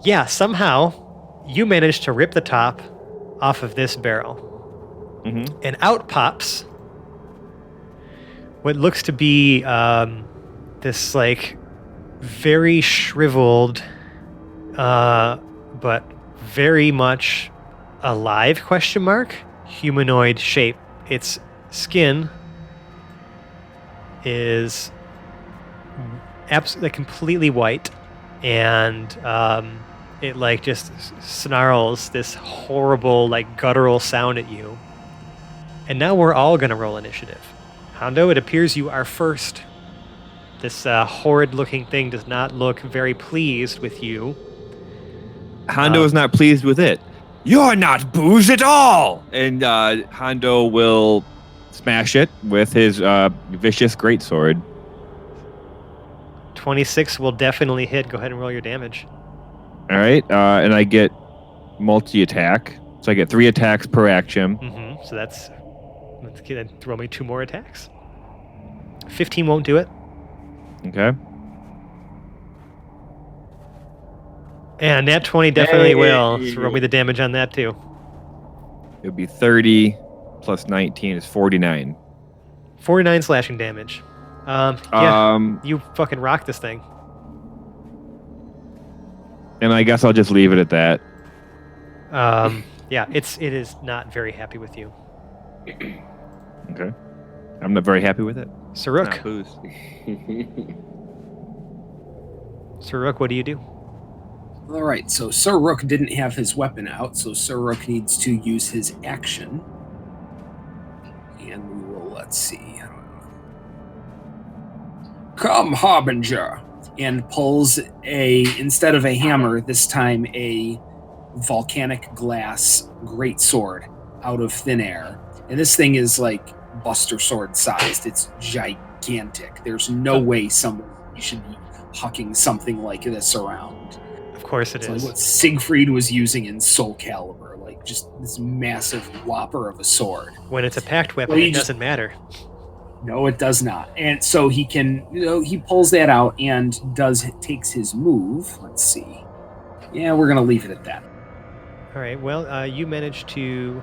Yeah. Somehow you managed to rip the top off of this barrel, and out pops what looks to be this like very shriveled but very much alive humanoid shape. Its skin is absolutely completely white, and it like just snarls this horrible like guttural sound at you. And now we're all gonna roll initiative. Hondo, it appears you are first. This horrid-looking thing does not look very pleased with you. Hondo is not pleased with it. You're not booze at all! And Hondo will smash it with his vicious greatsword. 26 will definitely hit. Go ahead and roll your damage. All right, and I get multi-attack. So I get 3 attacks per action. So let's throw me 2 more attacks. 15 won't do it. Okay. And nat 20 definitely will. So roll me the damage on that too. It would be 30 plus 19 is 49. 49 slashing damage. You fucking rock this thing. And I guess I'll just leave it at that. Yeah, it is not very happy with you. Okay. I'm not very happy with it. Saruk. Not booze. Saruk, what do you do? All right, so Sir Rook didn't have his weapon out, so Sir Rook needs to use his action. And we will, let's see. Come, Harbinger! And pulls instead of a hammer, this time a volcanic glass greatsword out of thin air. And this thing is like Buster Sword sized. It's gigantic. There's no way someone should be hucking something like this around. Of course it It's is. like what Siegfried was using in Soul Calibur, like just this massive whopper of a sword. When it's a packed weapon, Well, it doesn't matter. No, it does not. And so he can, he pulls that out and takes his move. Let's see. Yeah, we're gonna leave it at that. All right. Well, you managed to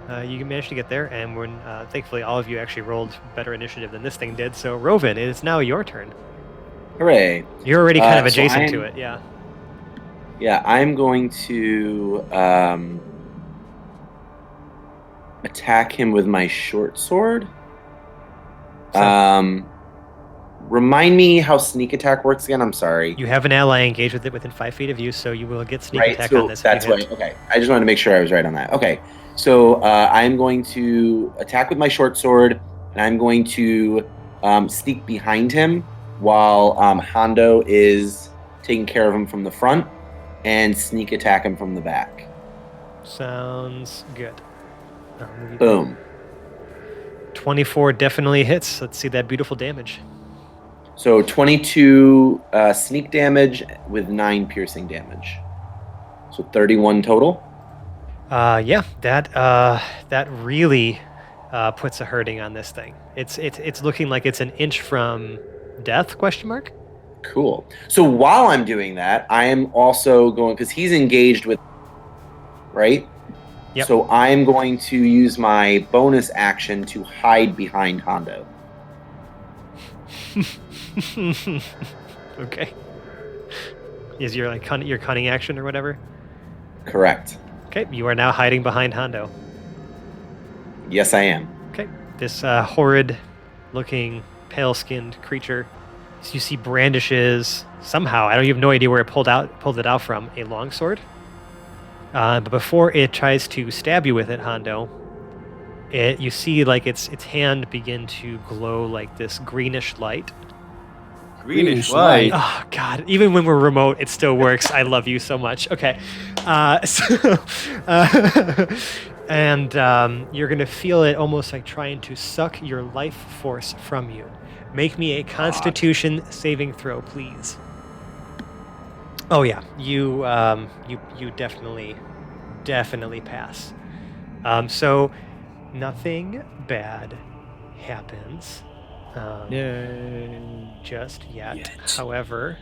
get there, and when thankfully all of you actually rolled better initiative than this thing did. So Rovan, it is now your turn. Hooray. You're already kind of So adjacent to it, yeah. Yeah, I'm going to attack him with my short sword. So Remind me how sneak attack works again. I'm sorry. you have an ally engaged with it within 5 feet of you, so you will get sneak Right, attack on so this if that's you hit. why. Okay, I just wanted to make sure I was right on that. Okay, so I'm going to attack with my short sword, and I'm going to sneak behind him while Hondo is taking care of him from the front, and sneak attack him from the back. Sounds good. I'll move you there. Boom. 24 definitely hits. Let's see that beautiful damage. So 22 sneak damage with 9 piercing damage. So 31 total. Yeah, that really puts a hurting on this thing. It's looking like it's an inch from death? Question mark. Cool. So while I'm doing that, I am also going, because he's engaged with, right? Yep. So I'm going to use my bonus action to hide behind Hondo. Okay. Is your your cunning action or whatever? Correct. Okay, you are now hiding behind Hondo. Yes, I am. Okay, this horrid-looking, pale-skinned creature, you see brandishes somehow. I don't even have no idea where it pulled it out from a longsword. But before it tries to stab you with it, Hondo, you see like its hand begin to glow like this greenish light. Greenish light. Oh God! Even when we're remote, it still works. I love you so much. Okay, and you're gonna feel it almost like trying to suck your life force from you. Make me a Constitution saving throw, please. Oh yeah, you definitely pass. So nothing bad happens. Just yet. However,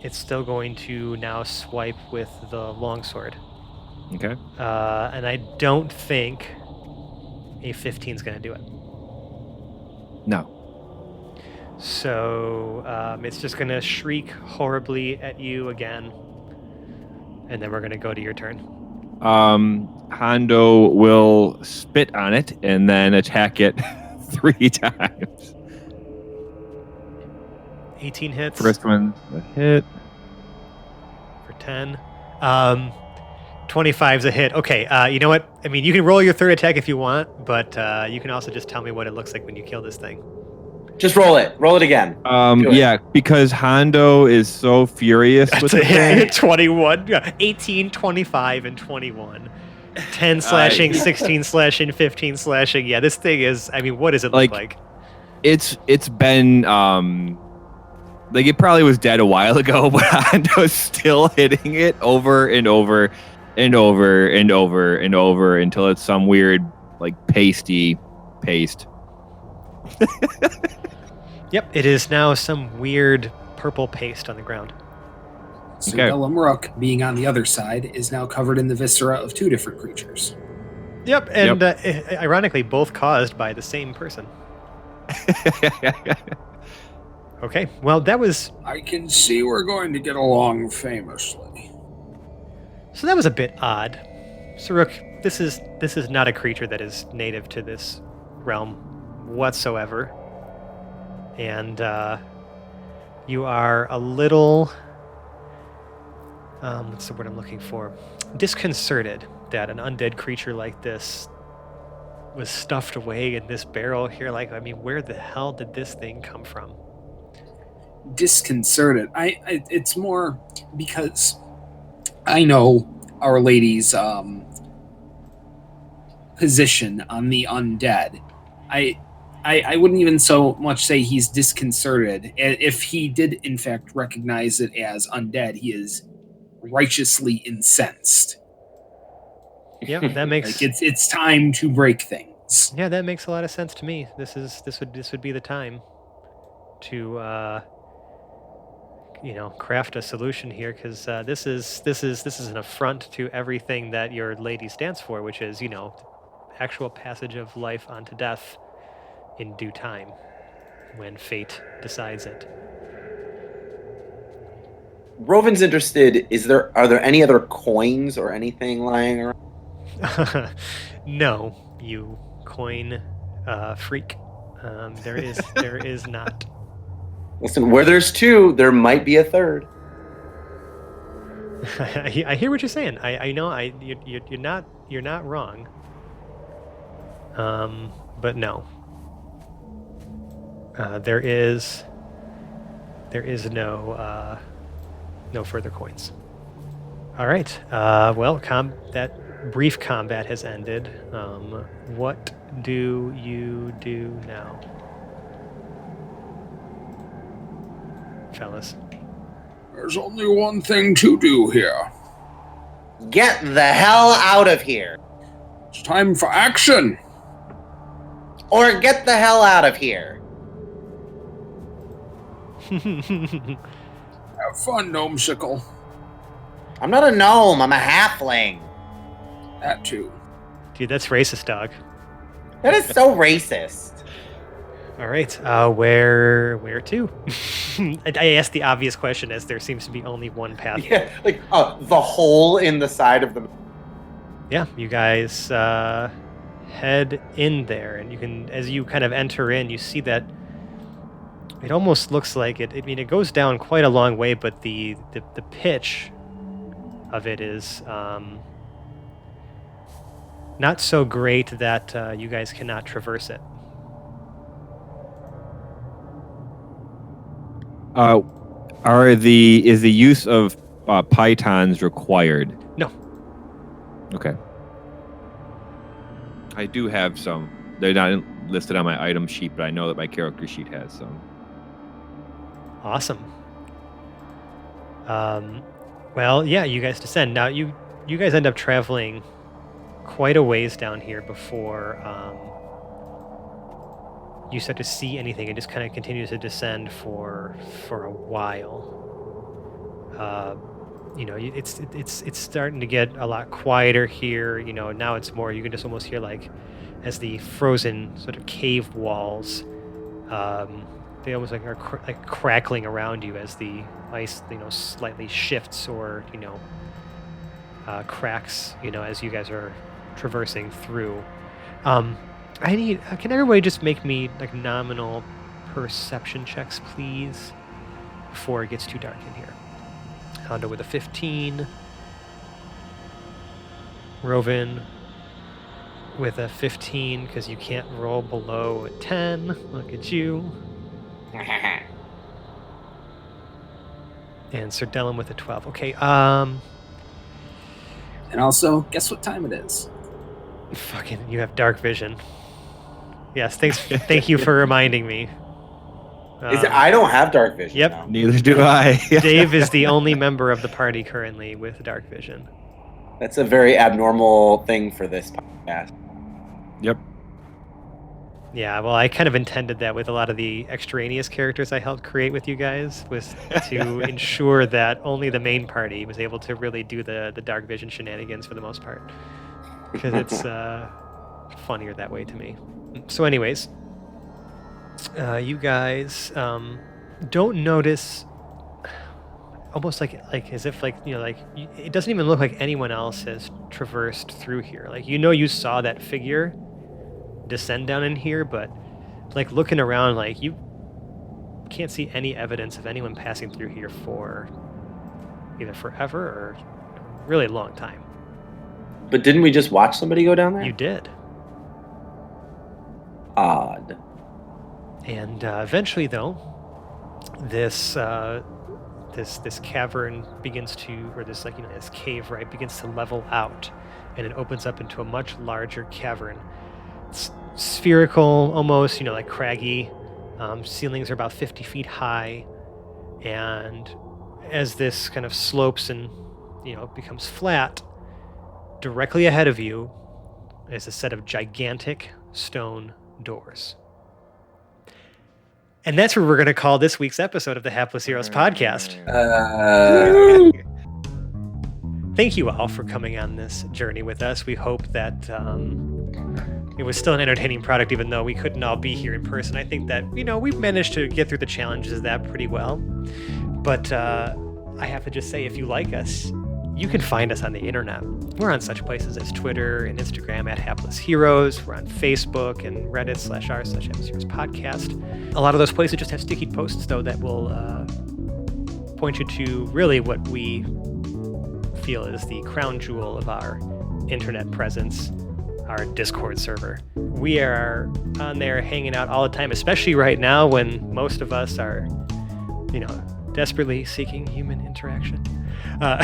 it's still going to now swipe with the longsword. Okay. And I don't think a 15 is going to do it. No. So it's just going to shriek horribly at you again. And then we're going to go to your turn. Hondo will spit on it and then attack it 3 times. 18 hits. First one's a hit. For 10. 25's a hit. Okay, you know what? I mean, you can roll your third attack if you want, but you can also just tell me what it looks like when you kill this thing. Just roll it. Roll it again. Yeah, because Hondo is so furious with the thing. 21, 18, 25, and 21. 10 slashing, 16 slashing, 15 slashing. Yeah, this thing is, I mean, what does it look like? It's been, like it probably was dead a while ago, but Hondo's still hitting it over and over and over and over and over until it's some weird, like, pasty paste. Yep, it is now some weird purple paste on the ground. So Okay. Rook, being on the other side, is now covered in the viscera of 2 different creatures. Yep, and ironically, both caused by the same person. Okay, well, that was... I can see we're going to get along famously. So that was a bit odd. Saruk, this is not a creature that is native to this realm whatsoever. And you are a little... what's the word I'm looking for? Disconcerted that an undead creature like this was stuffed away in this barrel here. Like, I mean, where the hell did this thing come from? Disconcerted. It's more because I know Our Lady's position on the undead. I wouldn't even so much say he's disconcerted. If he did in fact recognize it as undead, he is righteously incensed. Yeah, that makes like it's time to break things. Yeah, that makes a lot of sense to me. This would be the time to craft a solution here, because this is an affront to everything that your lady stands for, which is actual passage of life onto death in due time when fate decides it. Rovin's interested. Are there any other coins or anything lying around? No, you coin freak. There is not. Listen, where there's two, there might be a third. I hear what you're saying. I know. You're not wrong. But no. There is no further coins. All right. Well, that brief combat has ended. What do you do now, fellas? There's only one thing to do here. Get the hell out of here. It's time for action. Or get the hell out of here. Have fun, Gnomesicle. I'm not a gnome, I'm a halfling. That too. Dude, that's racist, dog. That is so racist. All right. Where to? I asked the obvious question, as there seems to be only one path. Yeah, like the hole in the side of the... Yeah, you guys head in there, and you can, as you kind of enter in, you see that it almost looks like it. I mean, it goes down quite a long way, but the pitch of it is not so great that you guys cannot traverse it. Is the use of pythons required? No. Okay. I do have some. They're not listed on my item sheet, but I know that my character sheet has some. Awesome. Well, yeah, you guys descend. Now, you guys end up traveling quite a ways down here before you start to see anything. It just kind of continues to descend for a while. It's starting to get a lot quieter here. Now it's more, you can just almost hear, like, as the frozen sort of cave walls, they almost like are crackling around you as the ice, slightly shifts or cracks, as you guys are traversing through. Can everybody just make me like nominal perception checks, please, before it gets too dark in here? Hondo with a 15. Rovin with a 15, because you can't roll below a 10. Look at you. And Sir Dellum with a 12. Okay, And also, guess what time it is? fucking, you have dark vision. Yes, thank you for reminding me. I don't have dark vision. Yep. now. Neither do I. Dave is the only member of the party currently with dark vision. That's a very abnormal thing for this podcast. Yep. Yeah, well, I kind of intended that with a lot of the extraneous characters I helped create with you guys, was to ensure that only the main party was able to really do the dark vision shenanigans for the most part. Because it's funnier that way to me. So anyways, you guys don't notice, almost like as if it doesn't even look like anyone else has traversed through here. Like, you saw that figure descend down in here, but like looking around, like you can't see any evidence of anyone passing through here for either forever or a really long time. But didn't we just watch somebody go down there? You did. Odd. And eventually, though, this cavern begins to, or this this cave, right, begins to level out, and it opens up into a much larger cavern. It's spherical, almost, like craggy. Ceilings are about 50 feet high, and as this kind of slopes and becomes flat, directly ahead of you is a set of gigantic stone doors. And that's where we're going to call this week's episode of the Hapless Heroes podcast. Thank you all for coming on this journey with us. We hope that it was still an entertaining product, even though we couldn't all be here in person. I think that, we've managed to get through the challenges of that pretty well. But I have to just say, if you like us, you can find us on the internet. We're on such places as Twitter and Instagram at Hapless Heroes. We're on Facebook and Reddit /r/Hapless Heroes Podcast. A lot of those places just have sticky posts, though, that will point you to really what we feel is the crown jewel of our internet presence, our Discord server. We are on there hanging out all the time, especially right now when most of us are, desperately seeking human interaction. No,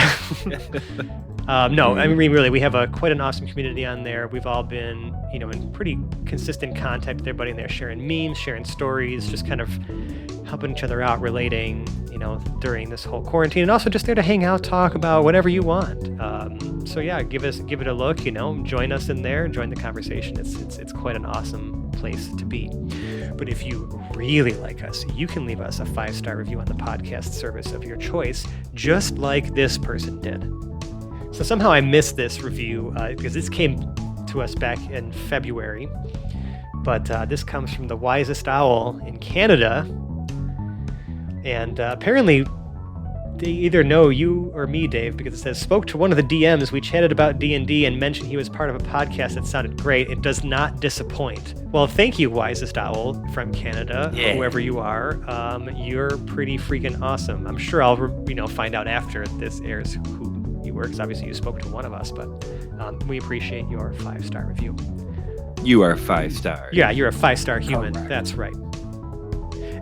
I mean, really, we have quite an awesome community on there. We've all been, in pretty consistent contact with everybody in there, sharing memes, sharing stories, just kind of helping each other out, relating, during this whole quarantine, and also just there to hang out, talk about whatever you want. So yeah, give it a look, join us in there, join the conversation. It's quite an awesome place to be. But if you really like us, you can leave us a 5-star review on the podcast service of your choice, just like this person did. So somehow I missed this review because this came to us back in February, but this comes from the Wisest Owl in Canada, and apparently they either know you or me, Dave, because it says, spoke to one of the DMs. We chatted about D&D and mentioned he was part of a podcast that sounded great. It does not disappoint. Well, thank you, Wisest Owl from Canada, whoever you are. You're pretty freaking awesome. I'm sure I'll, find out after this airs who you were, because obviously you spoke to one of us, but we appreciate your 5-star review. You are 5 stars. Yeah, you're a 5-star human. Correct. That's right.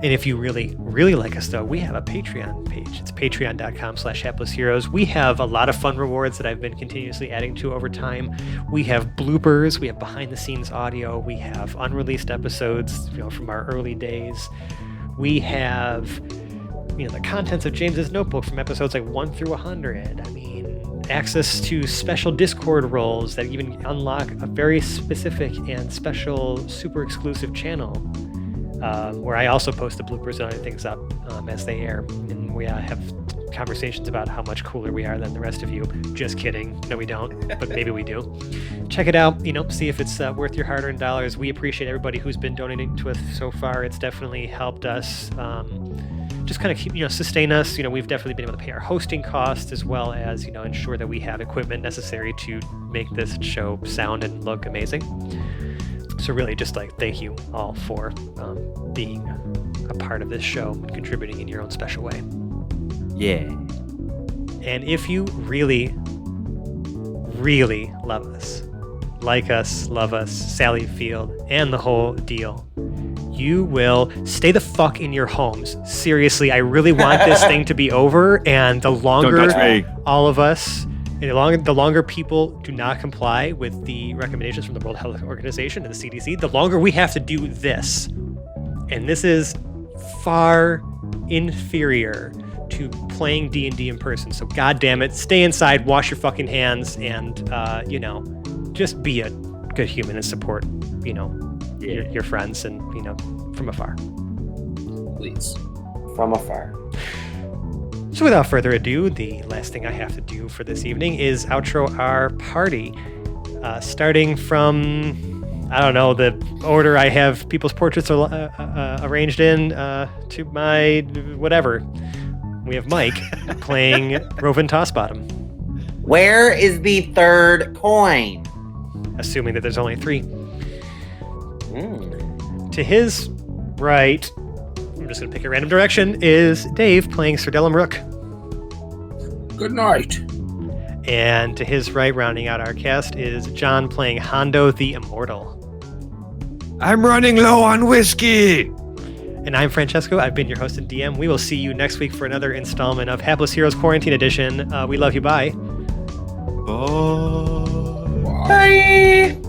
And if you really, really like us, though, we have a Patreon page. It's patreon.com/haplessheroes. We have a lot of fun rewards that I've been continuously adding to over time. We have bloopers. We have behind-the-scenes audio. We have unreleased episodes, from our early days. We have, the contents of James's notebook from episodes like 1 through 100. I mean, access to special Discord roles that even unlock a very specific and special, super exclusive channel. Where I also post the bloopers and other things up as they air. And we have conversations about how much cooler we are than the rest of you. Just kidding. No, we don't, but maybe we do. Check it out, see if it's worth your hard-earned dollars. We appreciate everybody who's been donating to us so far. It's definitely helped us just kind of keep, sustain us. We've definitely been able to pay our hosting costs, as well as, ensure that we have equipment necessary to make this show sound and look amazing. So really, just thank you all for being a part of this show and contributing in your own special way. Yeah. And if you really, really love us, like us, love us, Sally Field, and the whole deal, you will stay the fuck in your homes. Seriously, I really want this thing to be over, and the longer all of us... The longer people do not comply with the recommendations from the World Health Organization and the CDC, the longer we have to do this. And this is far inferior to playing D&D in person. So God damn it, stay inside, wash your fucking hands, and, just be a good human and support, your friends and, from afar. Please. From afar. So without further ado, the last thing I have to do for this evening is outro our party. Starting from, the order I have people's portraits arranged in to my whatever. We have Mike playing Rovin Tossbottom. Where is the third coin? Assuming that there's only 3. To his right... I'm just going to pick a random direction, is Dave playing Sir Dellum Rook. Good night. And to his right, rounding out our cast, is John playing Hondo the Immortal. I'm running low on whiskey. And I'm Francesco. I've been your host and DM. We will see you next week for another installment of Hapless Heroes Quarantine Edition. We love you. Bye. Bye. Bye.